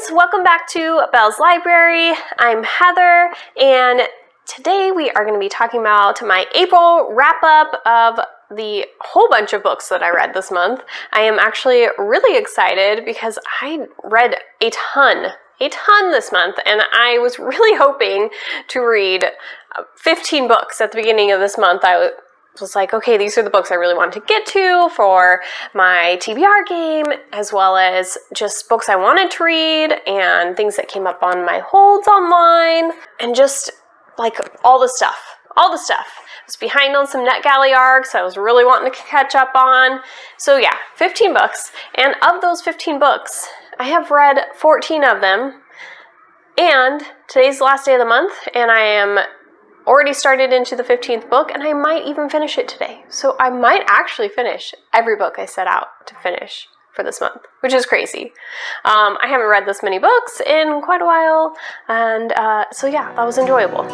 friends, welcome back to Belle's Library. I'm Heather, and today we are going to be talking about my April wrap-up of the whole bunch of books that I read this month. I am actually really excited because I read a ton this month, and I was really hoping to read 15 books at the beginning of this month. I was like, okay, these are the books I really wanted to get to for my TBR game, as well as just books I wanted to read and things that came up on my holds online, and just like all the stuff. I was behind on some NetGalley arcs I was really wanting to catch up on. So yeah, 15 books, and of those 15 books, I have read 14 of them, and today's the last day of the month, and I am already started into the 15th book, and I might even finish it today. So I might actually finish every book I set out to finish for this month, which is crazy. I haven't read this many books in quite a while, and so yeah, that was enjoyable.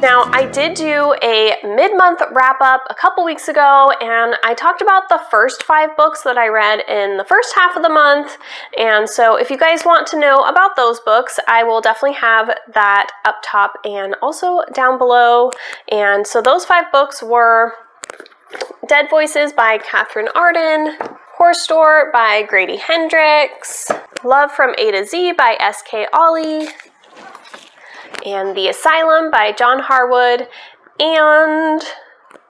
Now, I did do a mid-month wrap-up a couple weeks ago, and I talked about the first 5 books that I read in the first half of the month, and so if you guys want to know about those books, I will definitely have that up top and also down below. And so those 5 books were Dead Voices by Catherine Arden, Horror Store by Grady Hendrix, Love from A to Z by S.K. Ollie, and The Asylum by John Harwood, and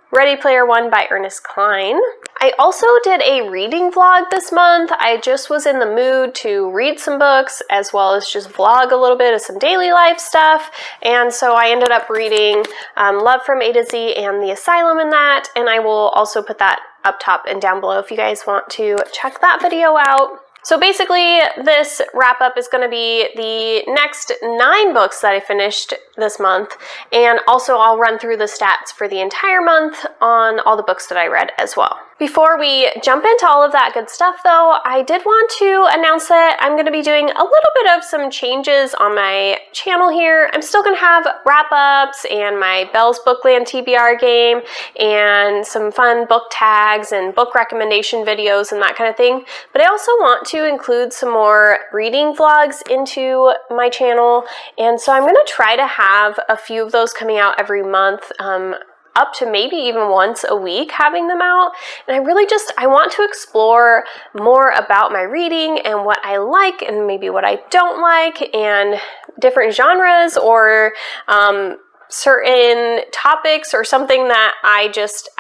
Ready Player One by Ernest Cline. I also did a reading vlog this month. I just was in the mood to read some books as well as just vlog a little bit of some daily life stuff, and so I ended up reading Love from A to Z and The Asylum in that, and I will also put that up top and down below if you guys want to check that video out. So basically, this wrap-up is going to be the next 9 books that I finished this month, and also I'll run through the stats for the entire month on all the books that I read as well. Before we jump into all of that good stuff, though, I did want to announce that I'm going to be doing a little bit of some changes on my channel here. I'm still going to have wrap-ups and my Belle's Bookland TBR game and some fun book tags and book recommendation videos and that kind of thing, but I also want to include some more reading vlogs into my channel, and so I'm going to try to have a few of those coming out every month, up to maybe even once a week having them out. And I want to explore more about my reading and what I like and maybe what I don't like, and different genres or certain topics or something that I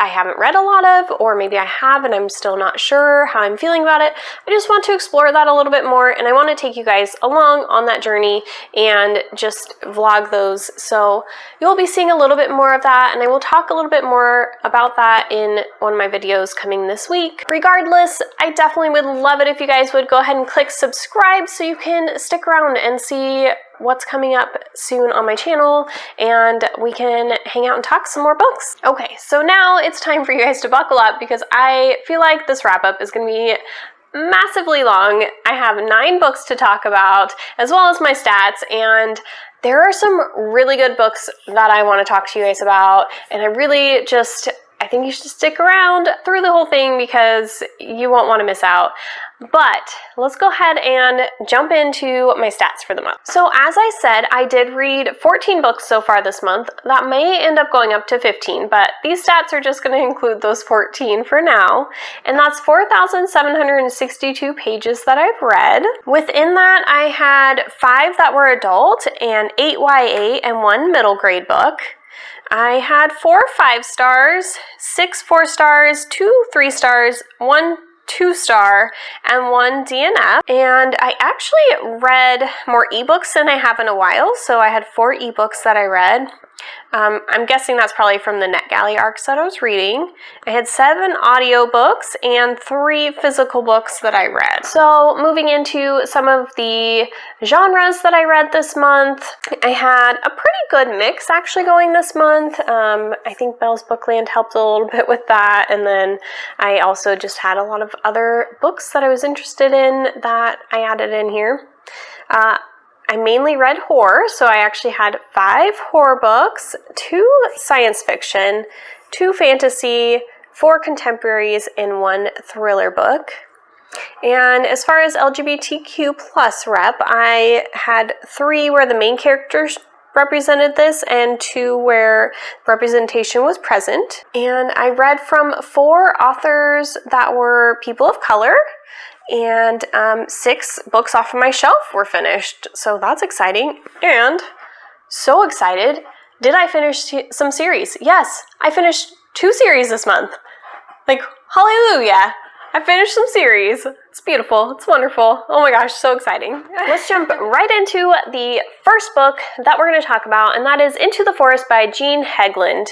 haven't read a lot of, or maybe I have and I'm still not sure how I'm feeling about it. I just want to explore that a little bit more, and I want to take you guys along on that journey and just vlog those. So you'll be seeing a little bit more of that, and I will talk a little bit more about that in one of my videos coming this week. Regardless, I definitely would love it if you guys would go ahead and click subscribe so you can stick around and see what's coming up soon on my channel, and we can hang out and talk some more books. Okay, so now it's time for you guys to buckle up because I feel like this wrap-up is going to be massively long. I have 9 books to talk about, as well as my stats, and there are some really good books that I want to talk to you guys about, and I think you should stick around through the whole thing because you won't want to miss out. But let's go ahead and jump into my stats for the month. So as I said, I did read 14 books so far this month. That may end up going up to 15, but these stats are just going to include those 14 for now. And that's 4,762 pages that I've read. Within that, I had 5 that were adult and 8 YA and 1 middle grade book. I had 4 5 stars, 6 4 stars, 2 3 stars, 1 2-star, and 1 DNF. And I actually read more ebooks than I have in a while, so I had 4 ebooks that I read. I'm guessing that's probably from the NetGalley arcs that I was reading. I had 7 audiobooks and 3 physical books that I read. So moving into some of the genres that I read this month, I had a pretty good mix actually going this month. I think Belle's Bookland helped a little bit with that, and then I also just had a lot of other books that I was interested in that I added in here. I mainly read horror, so I actually had 5 horror books, 2 science fiction, 2 fantasy, 4 contemporaries, and 1 thriller book. And as far as LGBTQ plus rep, I had 3 where the main characters represented this and 2 where representation was present. And I read from 4 authors that were people of color, and 6 books off of my shelf were finished. So that's exciting. And so excited, did I finish some series? Yes, I finished 2 series this month. Like, hallelujah. I finished some series. It's beautiful. It's wonderful. Oh my gosh, so exciting. Let's jump right into the first book that we're going to talk about, and that is Into the Forest by Jean Hegland.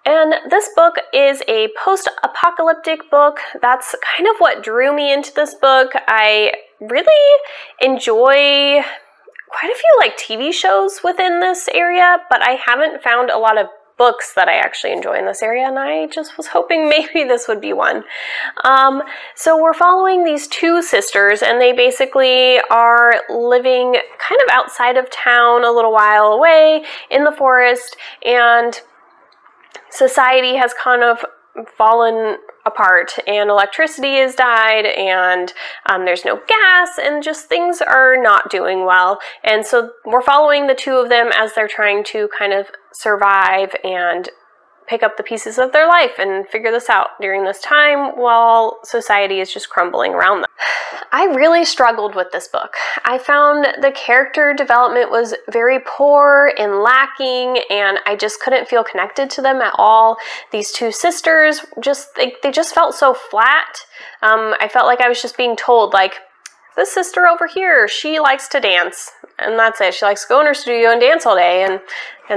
And this book is a post-apocalyptic book. That's kind of what drew me into this book. I really enjoy quite a few like TV shows within this area, but I haven't found a lot of books that I actually enjoy in this area, and I just was hoping maybe this would be one. So we're following these 2 sisters, and they basically are living kind of outside of town, a little while away in the forest, and society has kind of fallen apart, and electricity has died, and there's no gas, and just things are not doing well. And so we're following the 2 of them as they're trying to kind of survive and pick up the pieces of their life and figure this out during this time while society is just crumbling around them. I really struggled with this book. I found the character development was very poor and lacking, and I just couldn't feel connected to them at all. These 2 sisters, they just felt so flat. I felt like I was just being told, like, this sister over here, she likes to dance, and that's it. She likes to go in her studio and dance all day, and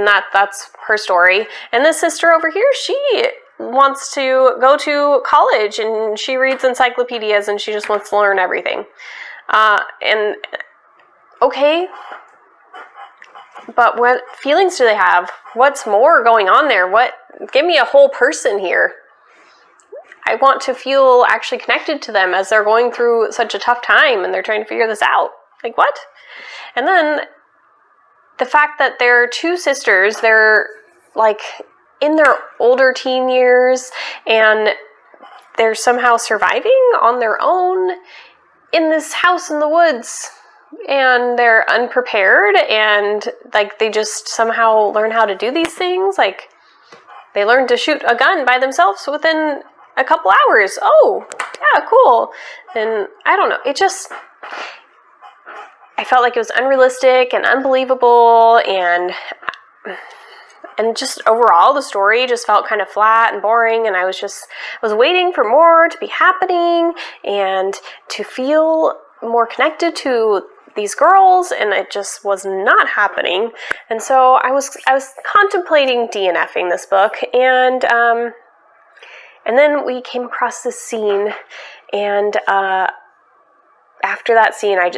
that's her story. And this sister over here, she wants to go to college, and she reads encyclopedias, and she just wants to learn everything. And okay, but what feelings do they have? What's more going on there? Give me a whole person here. I want to feel actually connected to them as they're going through such a tough time and they're trying to figure this out. Like, what? And then the fact that they're 2 sisters, they're like in their older teen years, and they're somehow surviving on their own in this house in the woods, and they're unprepared, and like they just somehow learn how to do these things. Like, they learn to shoot a gun by themselves within a couple hours. Oh, yeah, cool. And I don't know, I felt like it was unrealistic and unbelievable, and just overall the story just felt kind of flat and boring, and I was waiting for more to be happening and to feel more connected to these girls, and it just was not happening. And so I was contemplating DNFing this book, and then we came across this scene, and after that scene, I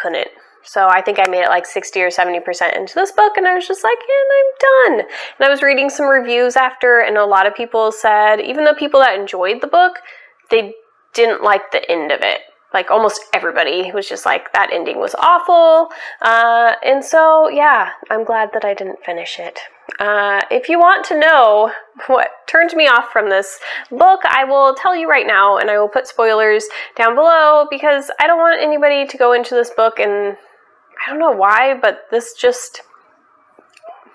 couldn't. So I think I made it like 60 or 70% into this book, and I was just like, and I'm done. And I was reading some reviews after, and a lot of people said, even the people that enjoyed the book, they didn't like the end of it. Like, almost everybody was just like, that ending was awful. And so, yeah, I'm glad that I didn't finish it. If you want to know what turned me off from this book, I will tell you right now, and I will put spoilers down below, because I don't want anybody to go into this book, and I don't know why, but this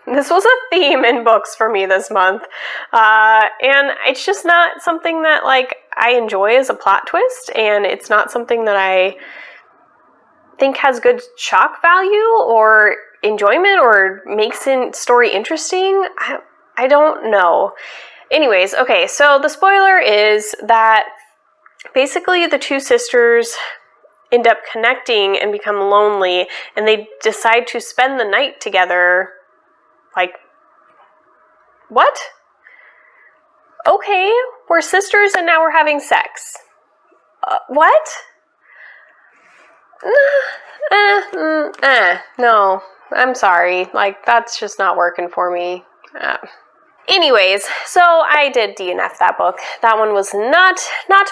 was a theme in books for me this month. And it's just not something that, like, I enjoy as a plot twist, and it's not something that I think has good shock value or enjoyment or makes the story interesting. I don't know. Anyways, okay, so the spoiler is that basically the 2 sisters end up connecting and become lonely, and they decide to spend the night together. Like, what? Okay, we're sisters and now we're having sex. What? No, I'm sorry. Like, that's just not working for me. Anyways, so I did DNF that book. That one was not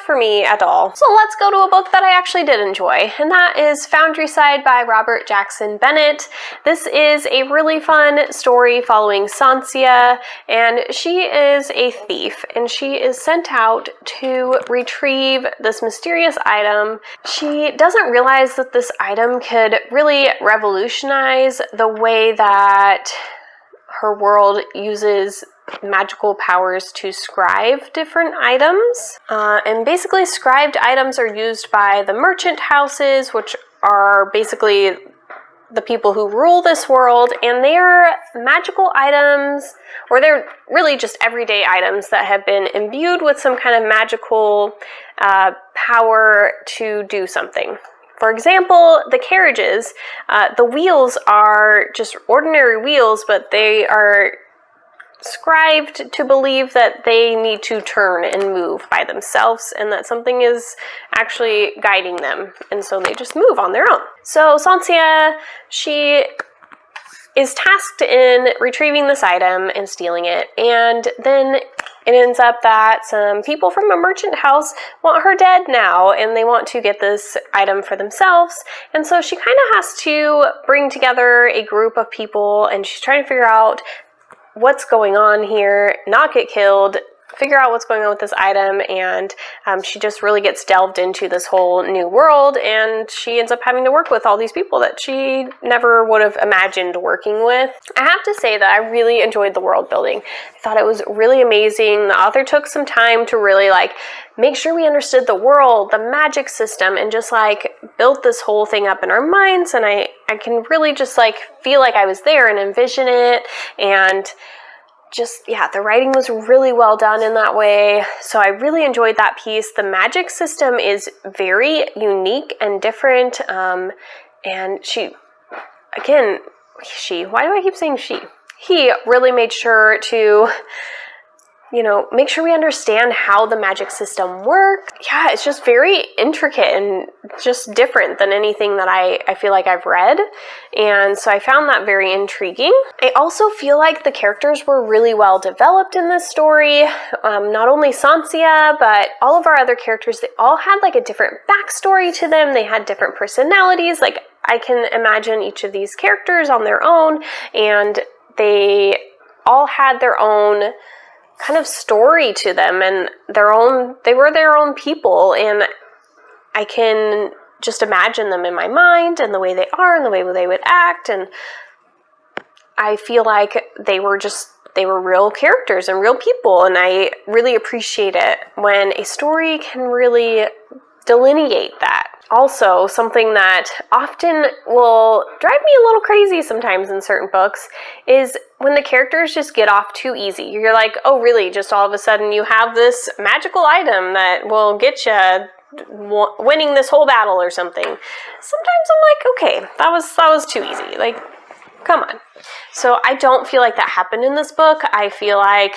for me at all. So let's go to a book that I actually did enjoy, and that is Foundryside by Robert Jackson Bennett. This is a really fun story following Sansia, and she is a thief, and she is sent out to retrieve this mysterious item. She doesn't realize that this item could really revolutionize the way that her world uses magical powers to scribe different items. And basically scribed items are used by the merchant houses, which are basically the people who rule this world, and they're magical items, or they're really just everyday items that have been imbued with some kind of magical power to do something. For example, the carriages, the wheels are just ordinary wheels, but they are scribed to believe that they need to turn and move by themselves, and that something is actually guiding them, and so they just move on their own. So Sansia, she is tasked in retrieving this item and stealing it, and then it ends up that some people from a merchant house want her dead now, and they want to get this item for themselves, and so she kind of has to bring together a group of people, and she's trying to figure out what's going on here, not get killed, figure out what's going on with this item, and she just really gets delved into this whole new world, and she ends up having to work with all these people that she never would have imagined working with. I have to say that I really enjoyed the world building. I thought it was really amazing. The author took some time to really make sure we understood the world, the magic system, and just built this whole thing up in our minds, and I can really just feel like I was there and envision it, and the writing was really well done in that way. So I really enjoyed that piece. The magic system is very unique and different, and why do I keep saying she? He really made sure to make sure we understand how the magic system works. Yeah, it's just very intricate and just different than anything that I feel like I've read. And so I found that very intriguing. I also feel like the characters were really well developed in this story. Not only Sansia, but all of our other characters, they all had a different backstory to them. They had different personalities. I can imagine each of these characters on their own, and they all had their own kind of story to them, and they were their own people, and I can just imagine them in my mind and the way they are and the way they would act, and I feel like they were real characters and real people, and I really appreciate it when a story can really delineate that. Also, something that often will drive me a little crazy sometimes in certain books is when the characters just get off too easy. You're like, oh really, just all of a sudden you have this magical item that will get you winning this whole battle or something. Sometimes I'm like, okay, that was too easy. Come on. So I don't feel like that happened in this book. I feel like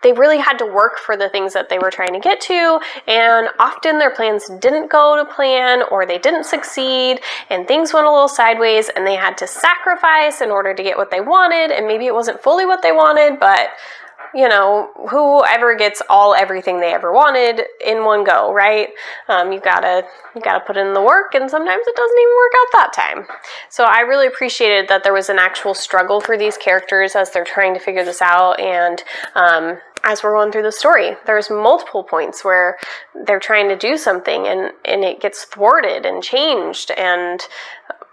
they really had to work for the things that they were trying to get to, and often their plans didn't go to plan, or they didn't succeed, and things went a little sideways, and they had to sacrifice in order to get what they wanted, and maybe it wasn't fully what they wanted, but whoever gets everything they ever wanted in one go, right? You gotta put in the work, and sometimes it doesn't even work out that time. So I really appreciated that there was an actual struggle for these characters as they're trying to figure this out, and as we're going through the story, there's multiple points where they're trying to do something, and it gets thwarted and changed and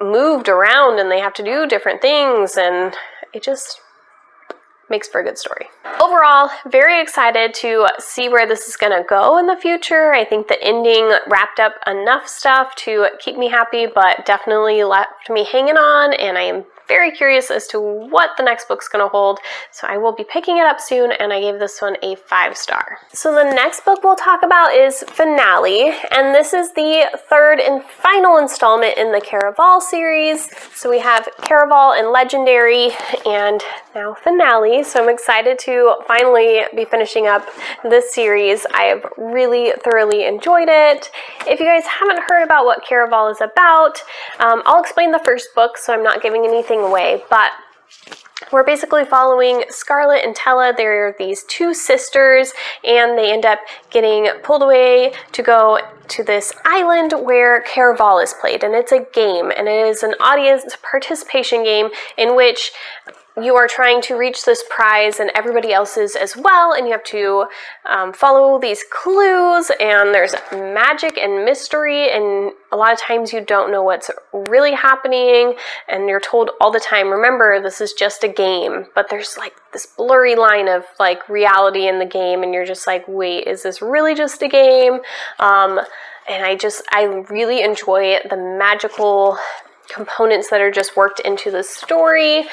moved around, and they have to do different things, and it just makes for a good story. Overall, very excited to see where this is going to go in the future. I think the ending wrapped up enough stuff to keep me happy, but definitely left me hanging on, and I am very curious as to what the next book's going to hold, so I will be picking it up soon, and I gave this one a 5-star. So the next book we'll talk about is Finale, and this is the third and final installment in the Caraval series. So we have Caraval and Legendary, and now Finale, so I'm excited to finally be finishing up this series. I have really thoroughly enjoyed it. If you guys haven't heard about what Caraval is about, I'll explain the first book, so I'm not giving anything away, but we're basically following Scarlett and Tella. They're these two sisters, and they end up getting pulled away to go to this island where Caraval is played, and it's a game, and it is an audience participation game in which you are trying to reach this prize and everybody else is as well, and you have to follow these clues, and there's magic and mystery, and a lot of times you don't know what's really happening, and you're told all the time, remember, this is just a game, but there's like this blurry line of like reality in the game, and you're just like, wait, is this really just a game? And I really enjoy the magical components that are just worked into the story.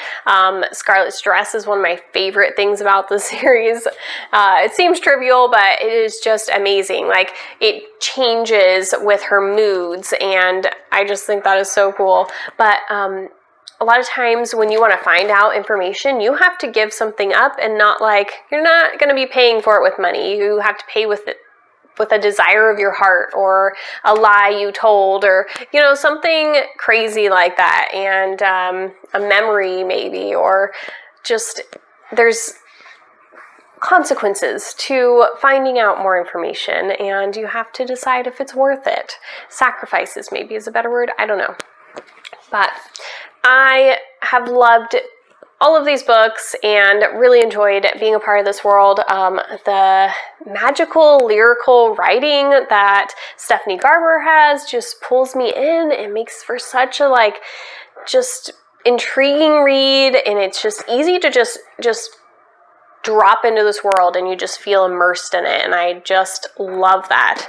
Scarlett's dress is one of my favorite things about the series. It seems trivial, but it is just amazing. Like, it changes with her moods, and I just think that is so cool. But a lot of times when you want to find out information, you have to give something up, and not like, you're not going to be paying for it with money. You have to pay with it, with a desire of your heart, or a lie you told, or, you know, something crazy like that, and a memory maybe, or just, there's consequences to finding out more information, and you have to decide if it's worth it. Sacrifices maybe is a better word, I don't know. But I have loved all of these books and really enjoyed being a part of this world. The magical, lyrical writing that Stephanie Garber has just pulls me in. It makes for such a, like, just intriguing read, and it's just easy to just drop into this world, and you just feel immersed in it, and I just love that.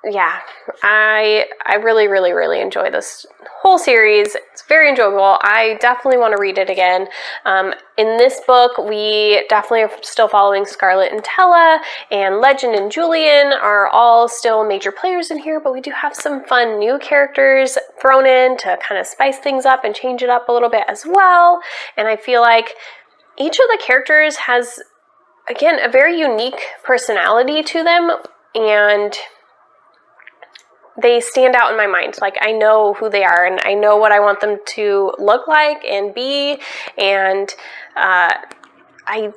Yeah, I really, really, really enjoy this whole series. It's very enjoyable. I definitely want to read it again. In this book, we definitely are still following Scarlett and Tella, and Legend and Julian are all still major players in here, but we do have some fun new characters thrown in to kind of spice things up and change it up a little bit as well. And I feel like each of the characters has, again, a very unique personality to them, and they stand out in my mind. Like, I know who they are, and I know what I want them to look like and be, and I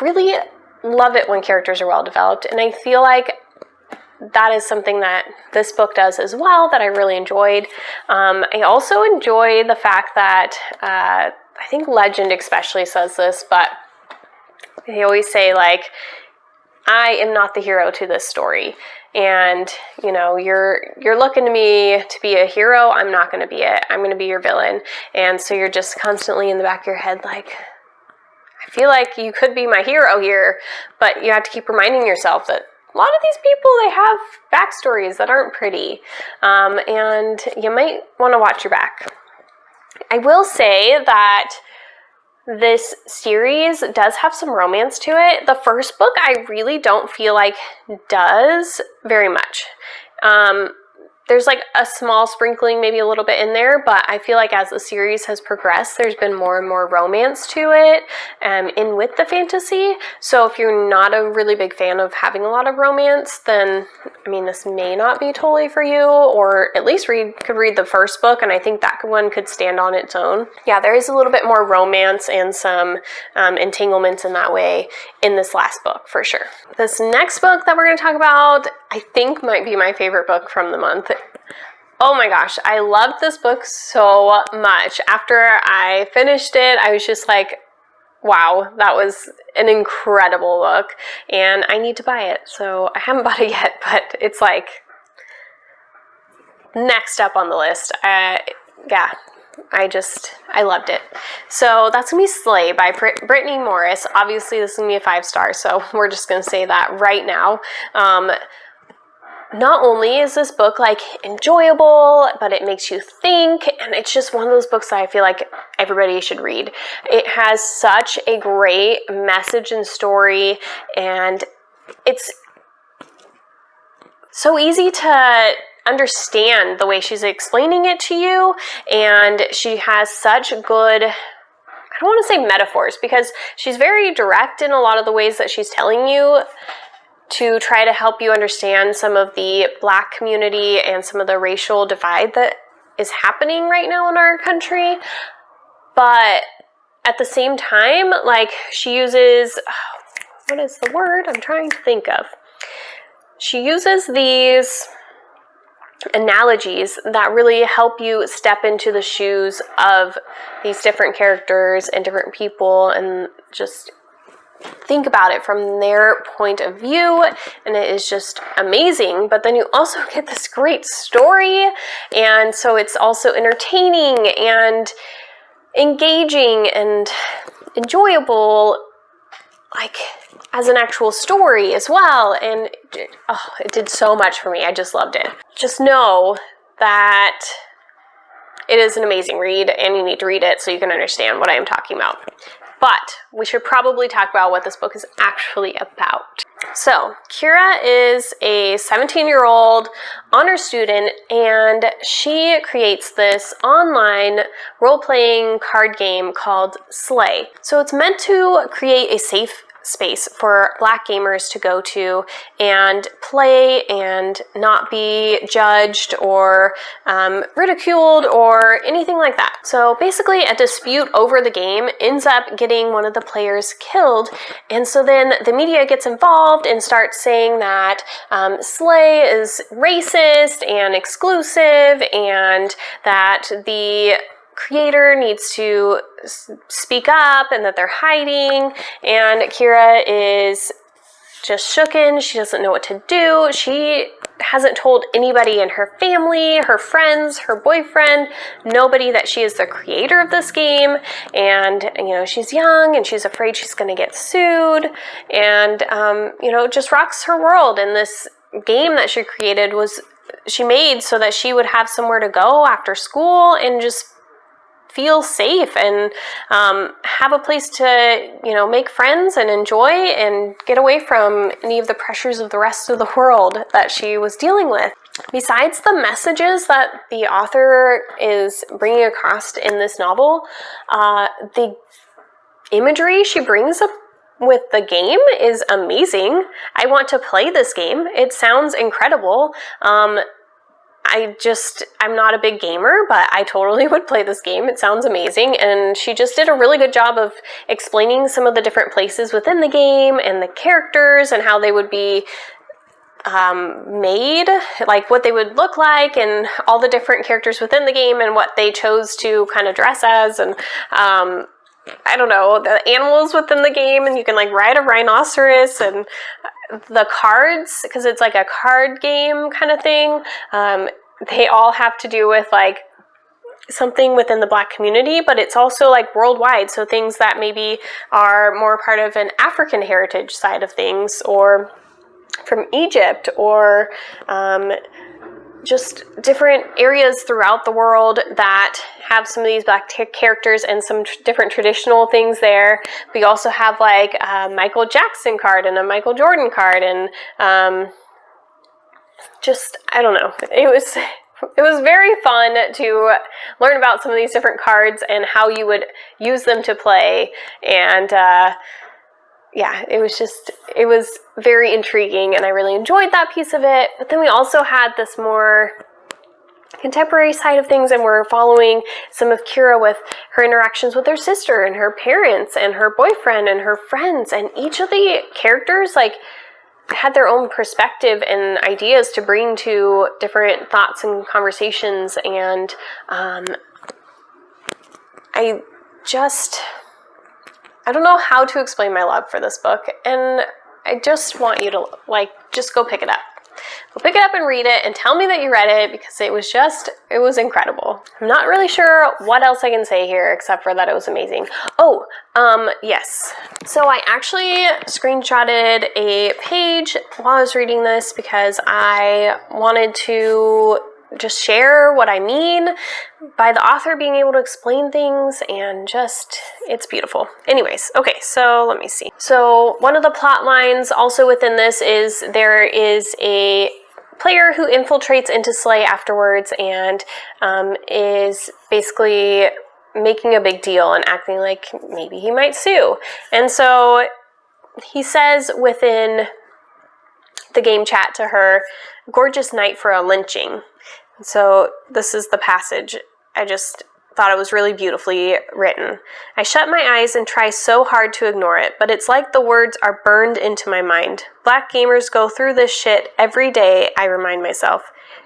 really love it when characters are well developed, and I feel like that is something that this book does as well that I really enjoyed. I also enjoy the fact that, I think Legend especially says this, but they always say, like, I am not the hero to this story. And, you know, you're looking to me to be a hero. I'm not going to be it. I'm going to be your villain. And so you're just constantly in the back of your head, like, I feel like you could be my hero here, but you have to keep reminding yourself that a lot of these people, they have backstories that aren't pretty. And you might want to watch your back. I will say that this series does have some romance to it. The first book I really don't feel like does very much. There's like a small sprinkling, maybe a little bit in there, but I feel like as the series has progressed, there's been more and more romance to it, in with the fantasy. So if you're not a really big fan of having a lot of romance, then, I mean, this may not be totally for you, or at least could read the first book, and I think that one could stand on its own. Yeah, there is a little bit more romance and some entanglements in that way in this last book, for sure. This next book that we're going to talk about, I think might be my favorite book from the month. Oh my gosh, I loved this book so much. After I finished it, I was just like, wow, that was an incredible book, and I need to buy it. So I haven't bought it yet, but it's like next up on the list. Yeah, I loved it. So that's going to be Slay by Brittney Morris. Obviously, this is going to be a 5-star, so we're just going to say that right now. Not only is this book, like, enjoyable, but it makes you think, and it's just one of those books that I feel like everybody should read. It has such a great message and story, and it's so easy to understand the way she's explaining it to you, and she has such good, I don't want to say metaphors, because she's very direct in a lot of the ways that she's telling you to try to help you understand some of the Black community and some of the racial divide that is happening right now in our country. but at the same time, like, she uses, what is the word I'm trying to think of? She uses these analogies that really help you step into the shoes of these different characters and different people and just think about it from their point of view, and it is just amazing. But then you also get this great story, and so it's also entertaining and engaging and enjoyable, like, as an actual story as well. And it did so much for me. I just loved it. Just know that it is an amazing read, and you need to read it so you can understand what I am talking about. But we should probably talk about what this book is actually about. So, Kira is a 17-year-old honor student, and she creates this online role-playing card game called Slay. So it's meant to create a safe space for Black gamers to go to and play and not be judged or ridiculed or anything like that. So basically, a dispute over the game ends up getting one of the players killed, and so then the media gets involved and starts saying that Slay is racist and exclusive, and that the creator needs to speak up and that they're hiding, and Kira is just shooken. She doesn't know what to do. She hasn't told anybody in her family, her friends, her boyfriend, nobody, that she is the creator of this game. And, you know, she's young and she's afraid she's going to get sued, and, you know, just rocks her world. And this game that she created she made so that she would have somewhere to go after school and just feel safe and have a place to, you know, make friends and enjoy and get away from any of the pressures of the rest of the world that she was dealing with. Besides the messages that the author is bringing across in this novel, the imagery she brings up with the game is amazing. I want to play this game. It sounds incredible. I'm not a big gamer, but I totally would play this game. It sounds amazing, and she just did a really good job of explaining some of the different places within the game and the characters and how they would be made, like what they would look like, and all the different characters within the game and what they chose to kind of dress as, and I don't know, the animals within the game, and you can like ride a rhinoceros, and the cards, because it's like a card game kind of thing, they all have to do with like something within the Black community, but it's also like worldwide, so things that maybe are more part of an African heritage side of things, or from Egypt, or just different areas throughout the world that have some of these Black characters and some different traditional things there. We also have like a Michael Jackson card and a Michael Jordan card, and just, I don't know, it was very fun to learn about some of these different cards and how you would use them to play, and yeah, it was very intriguing, and I really enjoyed that piece of it. But then we also had this more contemporary side of things, and we're following some of Kira with her interactions with her sister and her parents and her boyfriend and her friends, and each of the characters like had their own perspective and ideas to bring to different thoughts and conversations, and I don't know how to explain my love for this book, and I just want you to, like, just go pick it up. Go pick it up and read it, and tell me that you read it, because it was incredible. I'm not really sure what else I can say here, except for that it was amazing. Oh, yes. So I actually screenshotted a page while I was reading this, because I wanted to just share what I mean by the author being able to explain things, and just, it's beautiful. Anyways, okay, so let me see. So one of the plot lines also within this is there is a player who infiltrates into Slay afterwards and is basically making a big deal and acting like maybe he might sue. And so he says within the game chat to her, "Gorgeous night for a lynching." So this is the passage I just thought it was really beautifully written. I shut my eyes and try so hard to ignore it, but it's like the words are burned into my mind. Black gamers go through this shit every day, I remind myself.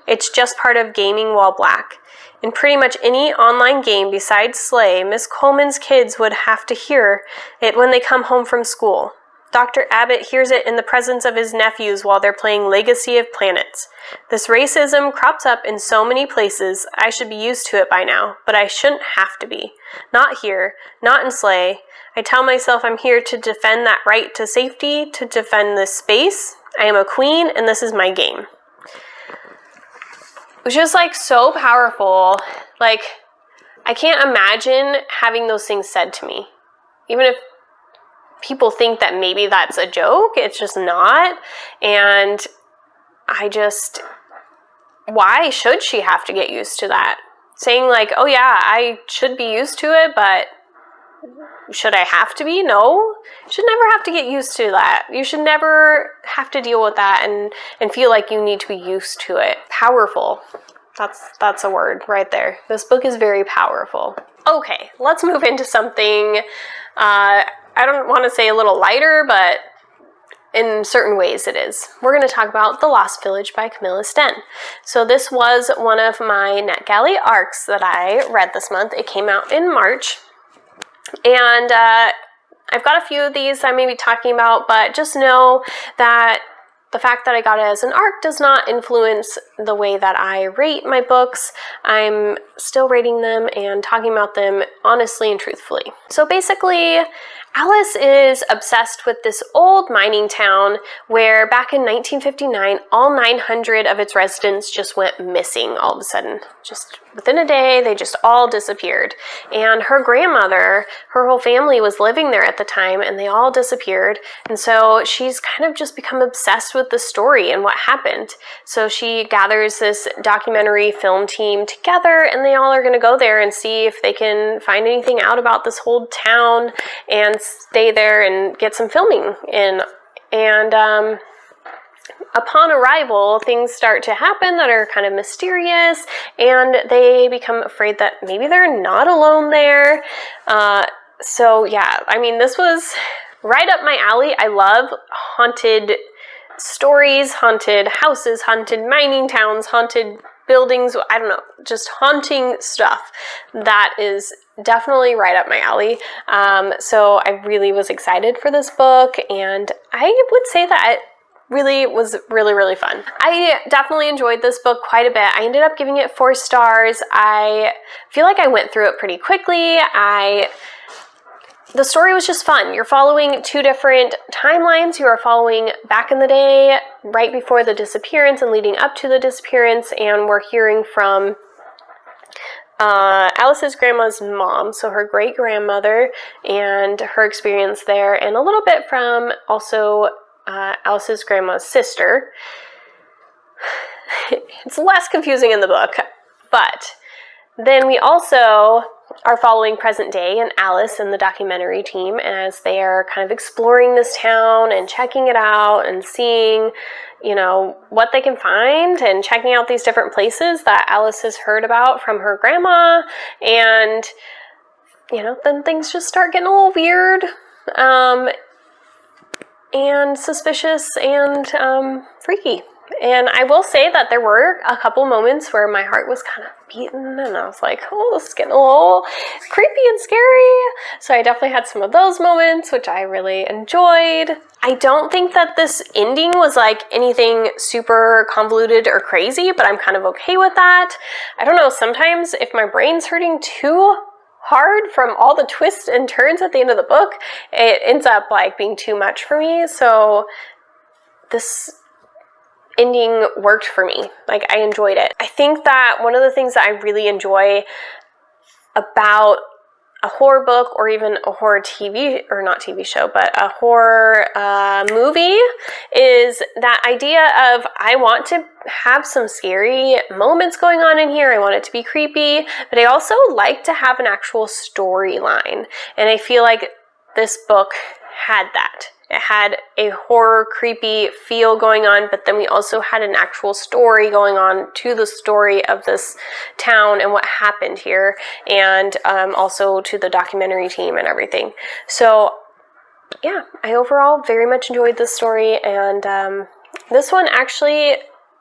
It's just part of gaming while black. In pretty much any online game besides Slay, Miss Coleman's kids would have to hear it when they come home from school. Dr. Abbott hears it in the presence of his nephews while they're playing Legacy of Planets. This racism crops up in so many places, I should be used to it by now, but I shouldn't have to be. Not here, not in Slay. I tell myself I'm here to defend that right to safety, to defend this space. I am a queen, and this is my game. It was just, like, so powerful. Like, I can't imagine having those things said to me. Even if people think that maybe that's a joke, it's just not. And why should she have to get used to that? Saying like, oh yeah, I should be used to it, but should I have to be? No. You should never have to get used to that. You should never have to deal with that and feel like you need to be used to it. Powerful. That's a word right there. This book is very powerful. Okay, let's move into something, I don't want to say a little lighter, but in certain ways it is. We're going to talk about The Lost Village by Camilla Sten. So this was one of my NetGalley arcs that I read this month. It came out in March. And I've got a few of these I may be talking about, but just know that the fact that I got it as an arc does not influence the way that I rate my books. I'm still rating them and talking about them honestly and truthfully. So basically, Alice is obsessed with this old mining town where back in 1959, all 900 of its residents just went missing all of a sudden. Just within a day, they just all disappeared. And her grandmother, her whole family was living there at the time, and they all disappeared. And so she's kind of just become obsessed with the story and what happened. So she gathers this documentary film team together, and they all are going to go there and see if they can find anything out about this whole town and stay there and get some filming in. And upon arrival, things start to happen that are kind of mysterious, and they become afraid that maybe they're not alone there. So yeah, I mean, this was right up my alley. I love haunted stories, haunted houses, haunted mining towns, haunted buildings, I don't know, just haunting stuff. That is definitely right up my alley. So I really was excited for this book, and I would say that it really was really fun. I definitely enjoyed this book quite a bit. I ended up giving it 4 stars. I feel like I went through it pretty quickly. The story was just fun. You're following 2 different timelines. You are following back in the day, right before the disappearance and leading up to the disappearance, and we're hearing from Alice's grandma's mom, so her great-grandmother, and her experience there, and a little bit from also Alice's grandma's sister. It's less confusing in the book, but then we also are following present day and Alice and the documentary team as they are kind of exploring this town and checking it out and seeing, you know, what they can find and checking out these different places that Alice has heard about from her grandma. And, you know, then things just start getting a little weird and suspicious and freaky. And I will say that there were a couple moments where my heart was kind of beating, and I was like, oh, this is getting a little creepy and scary. So I definitely had some of those moments, which I really enjoyed. I don't think that this ending was like anything super convoluted or crazy, but I'm kind of okay with that. I don't know, sometimes if my brain's hurting too hard from all the twists and turns at the end of the book, it ends up like being too much for me. So this ending worked for me. Like, I enjoyed it. I think that one of the things that I really enjoy about a horror book, or even a horror TV, or not TV show, but a horror movie, is that idea of, I want to have some scary moments going on in here. I want it to be creepy, but I also like to have an actual storyline. And I feel like this book had that. It had a horror, creepy feel going on, but then we also had an actual story going on to the story of this town and what happened here, and also to the documentary team and everything. So yeah, I overall very much enjoyed this story, and this one actually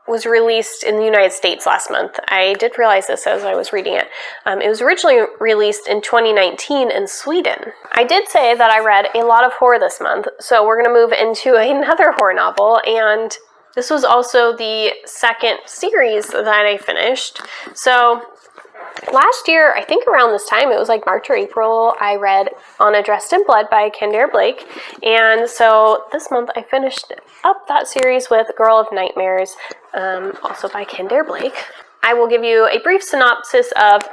was released in the United States last month. I did realize this as I was reading it. It was originally released in 2019 in Sweden. I did say that I read a lot of horror this month, so we're going to move into another horror novel, and this was also the second series that I finished. So last year, I think around this time, it was like March or April, I read Dressed in Blood by Kendare Blake, and so this month I finished up that series with Girl of Nightmares, also by Kendare Blake. I will give you a brief synopsis of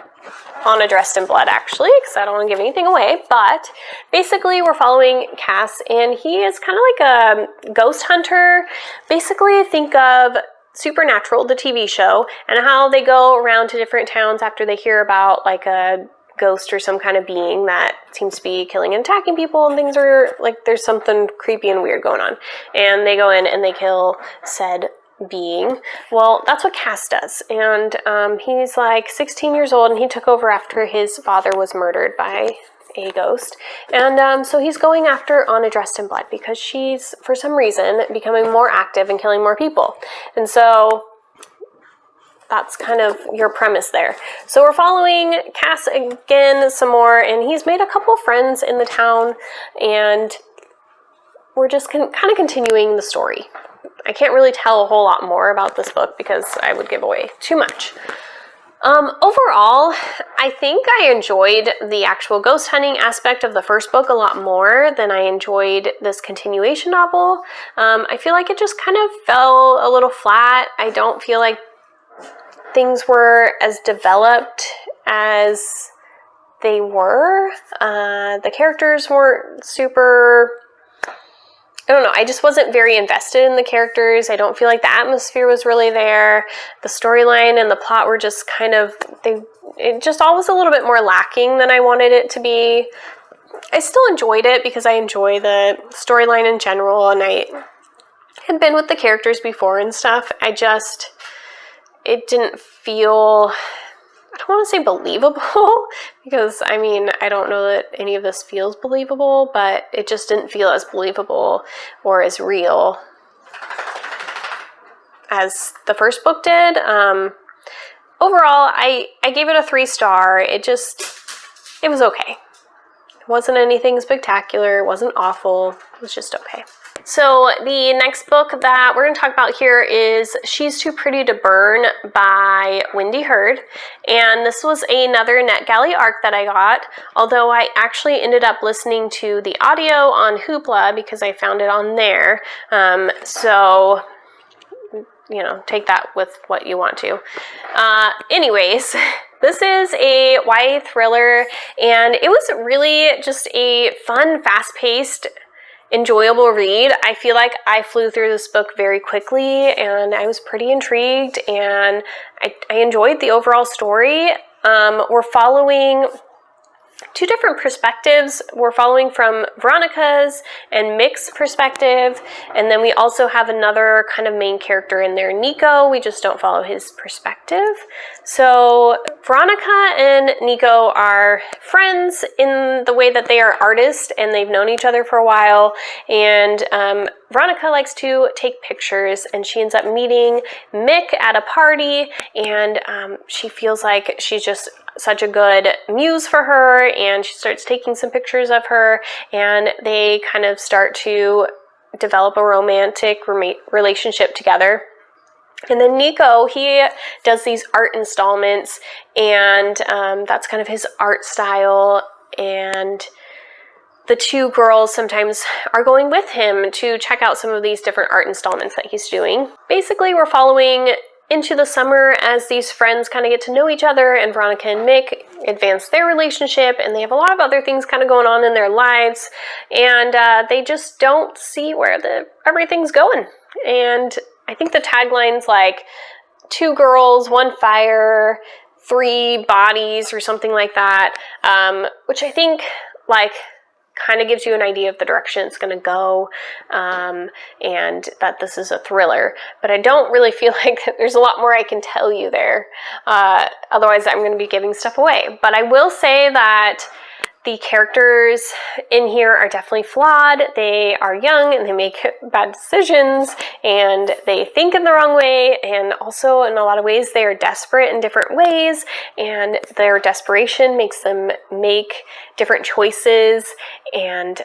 Dressed in Blood, actually, because I don't want to give anything away, but basically we're following Cass, and he is kind of like a ghost hunter. Basically, think of Supernatural, the TV show, and how they go around to different towns after they hear about like a ghost or some kind of being that seems to be killing and attacking people, and things are like there's something creepy and weird going on, and they go in and they kill said being. Well, that's what Cass does, and he's like 16 years old, and he took over after his father was murdered by a ghost, and so he's going after Dressed in Blood because she's, for some reason, becoming more active and killing more people. And so that's kind of your premise there. So we're following Cass again some more, and he's made a couple friends in the town, and we're just kind of continuing the story. I can't really tell a whole lot more about this book because I would give away too much. Overall, I think I enjoyed the actual ghost hunting aspect of the first book a lot more than I enjoyed this continuation novel. I feel like it just kind of fell a little flat. I don't feel like things were as developed as they were. The characters weren't super... I don't know, I just wasn't very invested in the characters. I don't feel like the atmosphere was really there. The storyline and the plot were just kind of, it just all was a little bit more lacking than I wanted it to be. I still enjoyed it because I enjoy the storyline in general, and I had been with the characters before and stuff. It didn't feel, I don't want to say believable, because I mean, I don't know that any of this feels believable, but it just didn't feel as believable or as real as the first book did. Overall, I gave it a 3-star. It was okay. It wasn't anything spectacular. It wasn't awful. It was just okay. So the next book that we're going to talk about here is She's Too Pretty to Burn by Wendy Hurd. And this was another NetGalley arc that I got, although I actually ended up listening to the audio on Hoopla because I found it on there. So, you know, take that with what you want to. Anyways, this is a YA thriller, and it was really just a fun, fast-paced, enjoyable read. I feel like I flew through this book very quickly, and I was pretty intrigued, and I enjoyed the overall story. We're following two different perspectives. We're following from Veronica's and Mick's perspective, and then we also have another kind of main character in there, Nico. We just don't follow his perspective. So Veronica and Nico are friends in the way that they are artists, and they've known each other for a while, and Veronica likes to take pictures, and she ends up meeting Mick at a party, and she feels like she's just such a good muse for her, and she starts taking some pictures of her, and they kind of start to develop a romantic relationship together. And then Nico, he does these art installments, and that's kind of his art style, and the two girls sometimes are going with him to check out some of these different art installments that he's doing. Basically, we're following into the summer as these friends kind of get to know each other, and Veronica and Mick advance their relationship, and they have a lot of other things kind of going on in their lives, and they just don't see where everything's going. And I think the tagline's like 2 girls, 1 fire, 3 bodies, or something like that, which I think, like, kind of gives you an idea of the direction it's going to go, and that this is a thriller. But I don't really feel like there's a lot more I can tell you there. Otherwise, I'm going to be giving stuff away. But I will say that the characters in here are definitely flawed. They are young and they make bad decisions and they think in the wrong way, and also in a lot of ways they are desperate in different ways, and their desperation makes them make different choices, and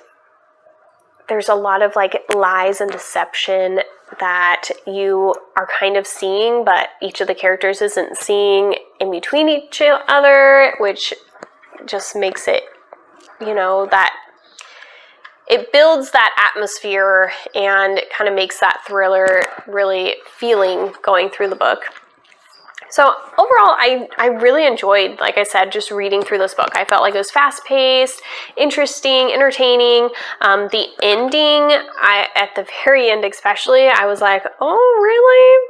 there's a lot of like lies and deception that you are kind of seeing, but each of the characters isn't seeing in between each other, which just makes it, you know, that it builds that atmosphere and kind of makes that thriller really feeling going through the book. So overall, I really enjoyed, like I said, just reading through this book. I felt like it was fast-paced, interesting, entertaining. The ending, at the very end especially, I was like, oh, really?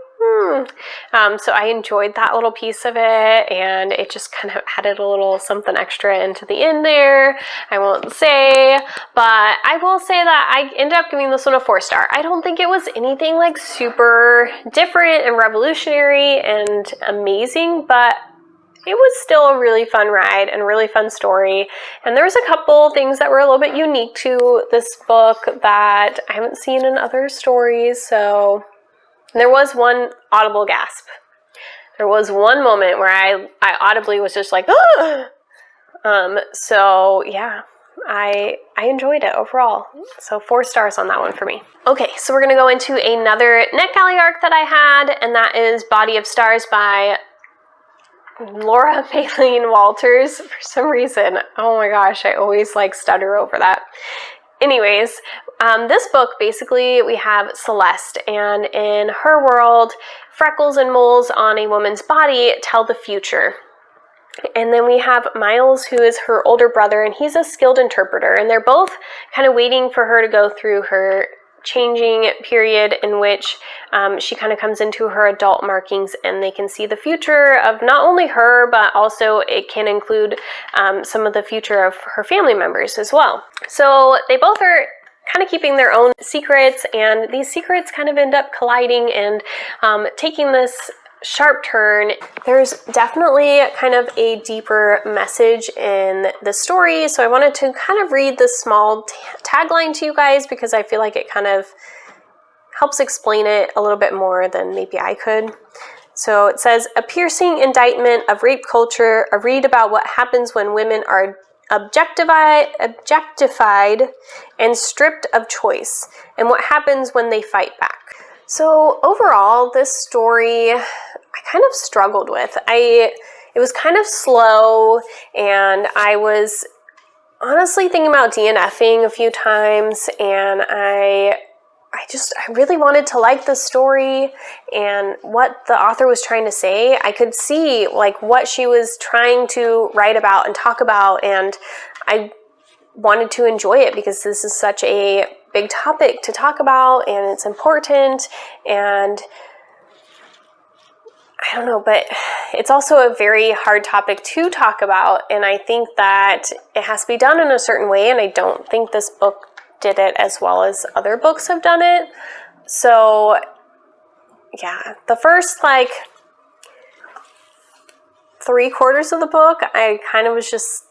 So I enjoyed that little piece of it, and it just kind of added a little something extra into the end there. I won't say, but I will say that I ended up giving this one a 4-star. I don't think it was anything like super different and revolutionary and amazing, but it was still a really fun ride and a really fun story. And there was a couple things that were a little bit unique to this book that I haven't seen in other stories, so there was one audible gasp. There was one moment where I audibly was just like, ah! So yeah, I enjoyed it overall. So 4 stars on that one for me. Okay, so we're gonna go into another NetGalley arc that I had, and that is Body of Stars by Laura Maylene Walters. For some reason, oh my gosh, I always like stutter over that. Anyways, this book, basically, we have Celeste, and in her world, freckles and moles on a woman's body tell the future. And then we have Miles, who is her older brother, and he's a skilled interpreter, and they're both kind of waiting for her to go through her changing period in which she kind of comes into her adult markings, and they can see the future of not only her, but also it can include some of the future of her family members as well. So they both are kind of keeping their own secrets, and these secrets kind of end up colliding and taking this sharp turn. There's definitely kind of a deeper message in the story, so I wanted to kind of read this small tagline to you guys because I feel like it kind of helps explain it a little bit more than maybe I could. So it says, a piercing indictment of rape culture, a read about what happens when women are objectified and stripped of choice, and what happens when they fight back. So overall, this story I kind of struggled with. It was kind of slow, and I was honestly thinking about DNFing a few times, and I really wanted to like the story and what the author was trying to say. I could see like what she was trying to write about and talk about, and I wanted to enjoy it because this is such a big topic to talk about, and it's important, and I don't know, but it's also a very hard topic to talk about, and I think that it has to be done in a certain way, and I don't think this book did it as well as other books have done it. So yeah, the first like 3/4 of the book I kind of was just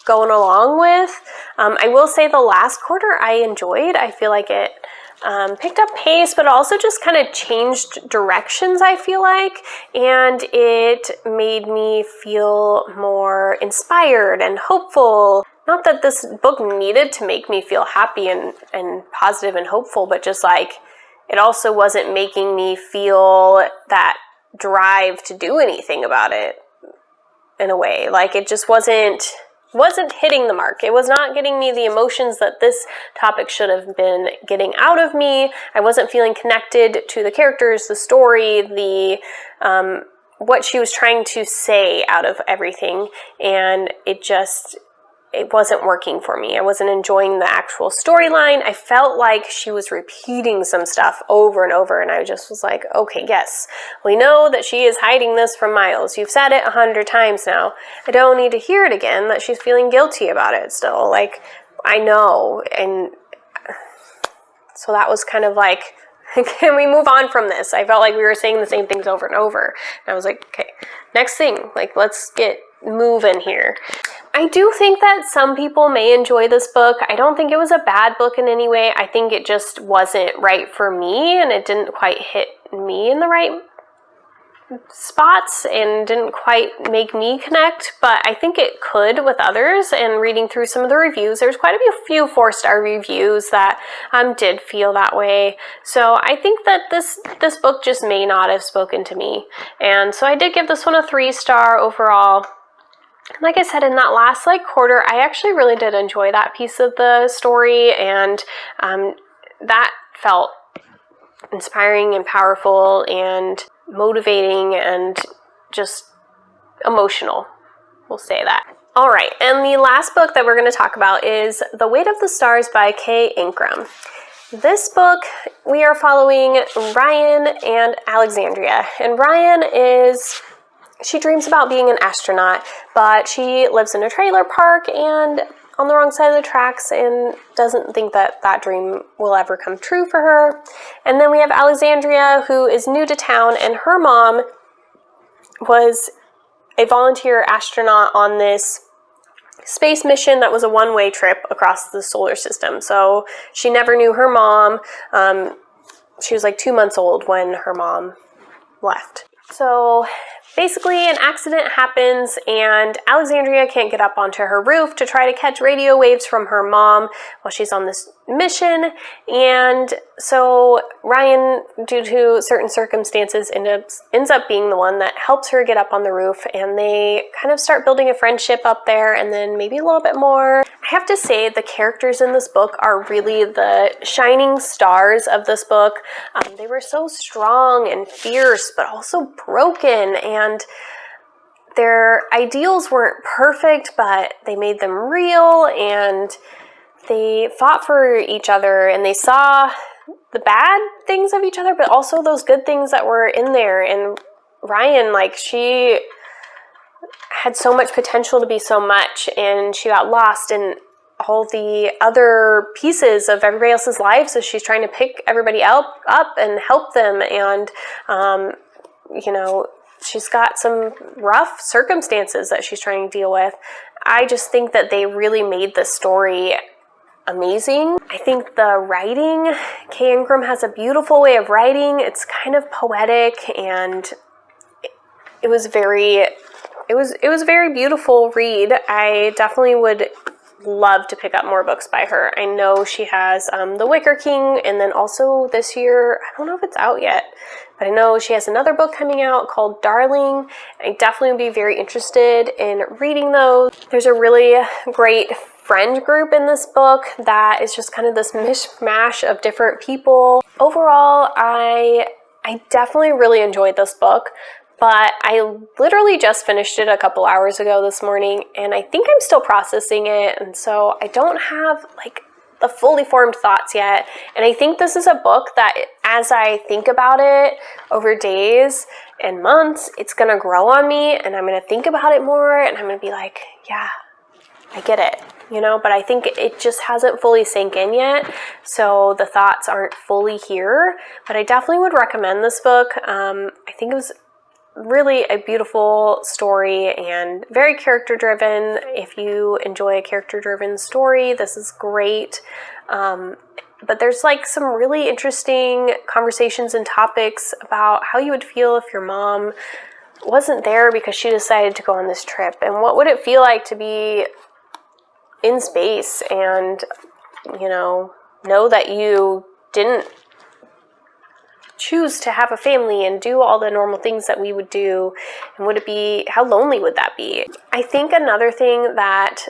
going along with. I will say the last quarter I enjoyed. I feel like it picked up pace, but also just kind of changed directions, I feel like, and it made me feel more inspired and hopeful. Not that this book needed to make me feel happy and positive and hopeful, but just like it also wasn't making me feel that drive to do anything about it in a way. Like it just wasn't hitting the mark. It was not getting me the emotions that this topic should have been getting out of me. I wasn't feeling connected to the characters, the story, the what she was trying to say out of everything, and it it wasn't working for me. I wasn't enjoying the actual storyline. I felt like she was repeating some stuff over and over, and I just was like, okay, yes, we know that she is hiding this from Miles. You've said it 100 times now. I don't need to hear it again that she's feeling guilty about it still. Like, I know. And so that was kind of like, can we move on from this? I felt like we were saying the same things over and over. And I was like, okay, next thing, like, let's get moving here. I do think that some people may enjoy this book. I don't think it was a bad book in any way. I think it just wasn't right for me, and it didn't quite hit me in the right spots and didn't quite make me connect, but I think it could with others. And reading through some of the reviews, there's quite a few 4-star reviews that did feel that way. So I think that this book just may not have spoken to me, and so I did give this one a 3-star overall. Like I said, in that last quarter, I actually really did enjoy that piece of the story, and that felt inspiring and powerful and motivating and just emotional. We'll say that. All right, and the last book that we're going to talk about is The Weight of the Stars by Ancrum. This book, we are following Ryan and Alexandria, and Ryan she dreams about being an astronaut, but she lives in a trailer park and on the wrong side of the tracks and doesn't think that that dream will ever come true for her. And then we have Alexandria, who is new to town, and her mom was a volunteer astronaut on this space mission that was a one-way trip across the solar system. So she never knew her mom. She was 2 months old when her mom left. So basically, an accident happens, and Alexandria can't get up onto her roof to try to catch radio waves from her mom while she's on this mission. And so Ryan, due to certain circumstances, ends up being the one that helps her get up on the roof, and they kind of start building a friendship up there, and then maybe a little bit more. I have to say, the characters in this book are really the shining stars of this book. They were so strong and fierce, but also broken, and their ideals weren't perfect, but they made them real, and they fought for each other, and they saw the bad things of each other, but also those good things that were in there. And Ryan, she had so much potential to be so much, and she got lost in all the other pieces of everybody else's life, so she's trying to pick everybody up and help them, and she's got some rough circumstances that she's trying to deal with. I just think that they really made the story amazing. I think the writing, Ancrum has a beautiful way of writing. It's kind of poetic, and it was a very beautiful read. I definitely would love to pick up more books by her. I know she has The Wicker King, and then also this year, I don't know if it's out yet, but I know she has another book coming out called Darling. I definitely would be very interested in reading those. There's a really great friend group in this book that is just kind of this mishmash of different people. Overall, I definitely really enjoyed this book, but I literally just finished it a couple hours ago this morning, and I think I'm still processing it, and so I don't have the fully formed thoughts yet. And I think this is a book that, as I think about it over days and months, it's gonna grow on me, and I'm gonna think about it more, and I'm gonna be like, yeah, I get it, but I think it just hasn't fully sank in yet, so the thoughts aren't fully here. But I definitely would recommend this book. I think it was really a beautiful story and very character driven. If you enjoy a character driven story, this is great. But there's some really interesting conversations and topics about how you would feel if your mom wasn't there because she decided to go on this trip, and what would it feel like to be in space and know that you didn't choose to have a family and do all the normal things that we would do, and how lonely would that be? I think another thing that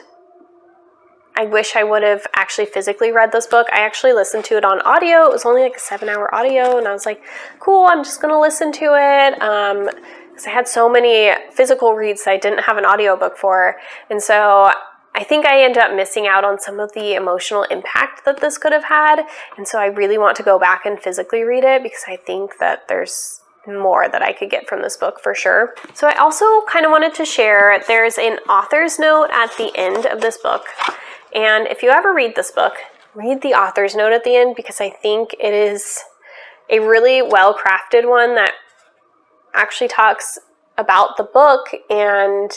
I wish I would have actually physically read this book, I actually listened to it on audio. It was only a 7-hour audio, and I was like, cool, I'm just gonna listen to it, because I had so many physical reads that I didn't have an audiobook for, and so I think I ended up missing out on some of the emotional impact that this could have had, and so I really want to go back and physically read it because I think that there's more that I could get from this book for sure. So I also kind of wanted to share, there's an author's note at the end of this book, and if you ever read this book, read the author's note at the end because I think it is a really well-crafted one that actually talks about the book and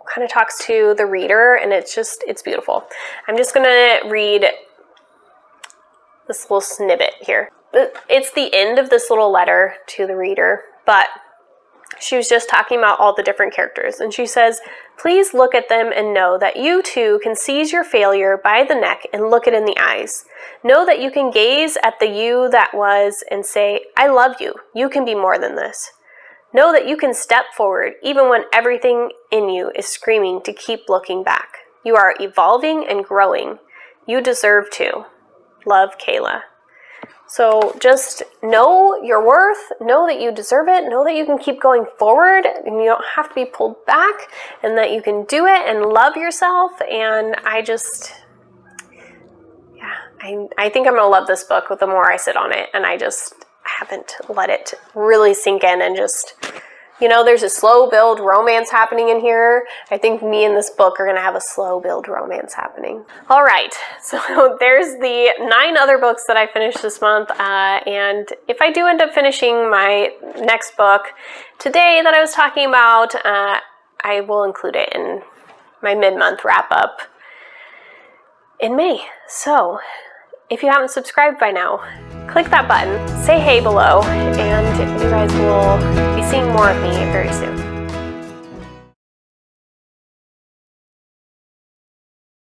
kind of talks to the reader, and it's beautiful. I'm just gonna read this little snippet here. It's the end of this little letter to the reader, but she was just talking about all the different characters, and she says, "Please look at them and know that you too can seize your failure by the neck and look it in the eyes. Know that you can gaze at the you that was and say, 'I love you. You can be more than this.' Know that you can step forward even when everything in you is screaming to keep looking back. You are evolving and growing. You deserve to. Love, Kayla." So just know your worth, know that you deserve it, know that you can keep going forward and you don't have to be pulled back, and that you can do it and love yourself. And I think I'm going to love this book the more I sit on it, and I haven't let it really sink in and just, there's a slow build romance happening in here. I think me and this book are going to have a slow build romance happening. All right, so there's the 9 other books that I finished this month, and if I do end up finishing my next book today that I was talking about, I will include it in my mid-month wrap-up in May. So if you haven't subscribed by now, click that button, say hey below, and you guys will be seeing more of me very soon.